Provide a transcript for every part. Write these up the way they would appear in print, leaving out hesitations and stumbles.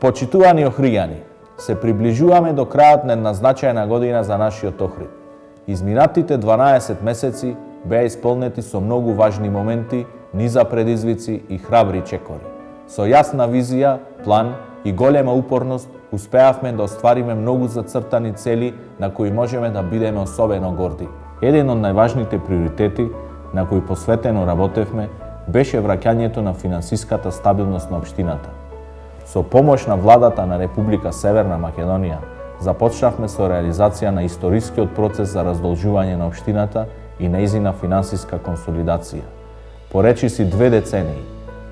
Почитувани Охриѓани, се приближуваме до крајот на една значајна година за нашиот Охрид. Изминатите 12 месеци беа исполнети со многу важни моменти, низа предизвици и храбри чекори. Со јасна визија, план и голема упорност успеавме да оствариме многу зацртани цели на кои можеме да бидеме особено горди. Еден од најважните приоритети на кои посветено работевме беше враќањето на финансиската стабилност на општината. Со помош на владата на Република Северна Македонија, започнавме со реализација на историскиот процес за раздолжување на општината и нејзина финансиска консолидација. По речиси 2 децении,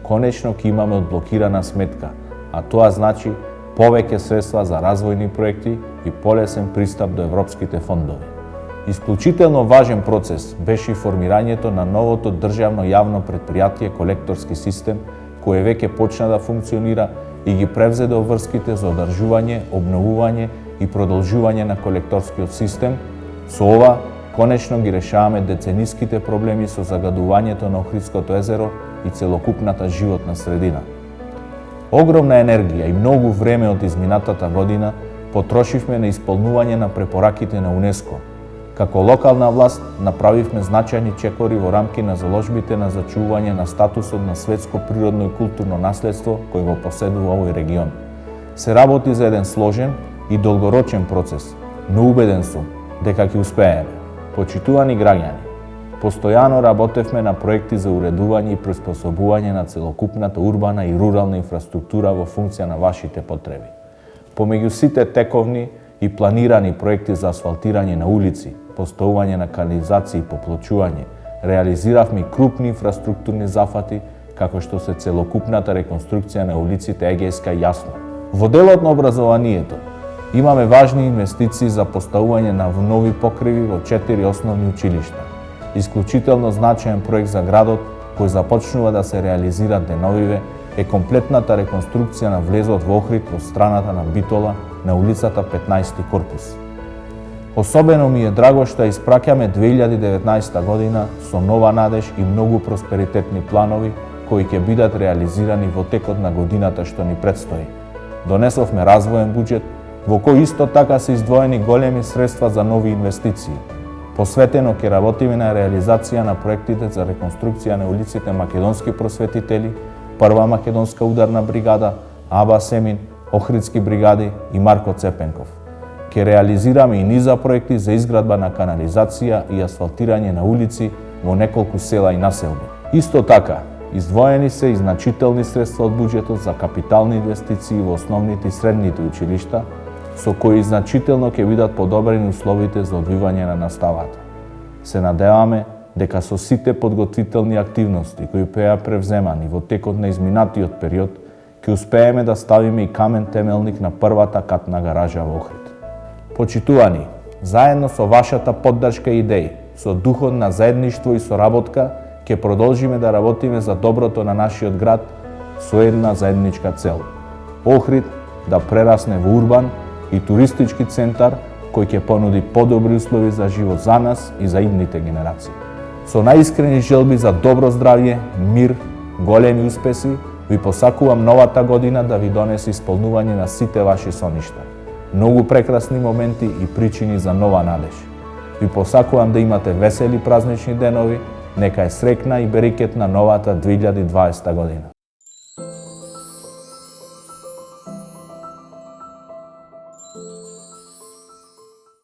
конечно ќе имаме одблокирана сметка, а тоа значи повеќе средства за развојни проекти и полесен пристап до европските фондови. Исклучително важен процес беше и формирањето на новото државно јавно предпријатие Колекторски систем, кое веќе почна да функционира и ги превзеде обврските за одржување, обновување и продолжување на колекторскиот систем. Со ова, конечно ги решаваме децениските проблеми со загадувањето на Охридското езеро и целокупната животна средина. Огромна енергија и многу време од изминатата година потрошивме на исполнување на препораките на УНЕСКО. Како локална власт направивме значајни чекори во рамки на заложбите на зачувување на статусот на светско природно и културно наследство кој го поседува овој регион. Се работи за еден сложен и долгорочен процес, но убеден сум дека ќе успееме. Почитувани граѓани, постојано работевме на проекти за уредување и приспособување на целокупната урбана и рурална инфраструктура во функција на вашите потреби. Помеѓу сите тековни и планирани проекти за асфалтирање на улици, постојување на канализација и поплочување, реализиравме и крупни инфраструктурни зафати, како што се целокупната реконструкција на улиците Егејска и Јасно. Во делот на образованието имаме важни инвестиции за поставување на нови покриви во 4 основни училишта. Исклучително значаен проект за градот, кој започнува да се реализира деновиве, е комплетната реконструкција на влезот во Охрид од страната на Битола на улицата 15 корпус. Особено ми е драго што испраќаме 2019 година со нова надеж и многу просперитетни планови кои ќе бидат реализирани во текот на годината што ни предстои. Донесовме развоен буџет во кој исто така се издвоени големи средства за нови инвестиции. Посветено ќе работиме на реализација на проектите за реконструкција на улиците Македонски просветители, Прва македонска ударна бригада, Аба Семин, Охридски бригади и Марко Цепенков. Ќе реализираме и низа проекти за изградба на канализација и асфалтирање на улици во неколку села и населби. Исто така, издвоени се и значителни средства од буџетот за капитални инвестиции во основните и средните училишта, со кои значително ќе бидат подобрени условите за одвивање на наставата. Се надеваме дека со сите подготвителни активности кои беа превземани во текот на изминатиот период, ќе успееме да ставиме и камен темелник на првата катна гаража во Охрид. Почитувани, заедно со вашата поддршка и идеи, со духот на заедништво и соработка, ќе продолжиме да работиме за доброто на нашиот град со една заедничка цел. Охрид да прерасне во урбан и туристички центар кој ќе понуди подобри услови за живот за нас и за идните генерации. Со најискрени желби за добро здравје, мир, големи успеси, ви посакувам новата година да ви донесе исполнување на сите ваши соништа. Многу прекрасни моменти и причини за нова надеж. Ви посакувам да имате весели празнични денови, нека е срекна и берикетна новата 2020 година.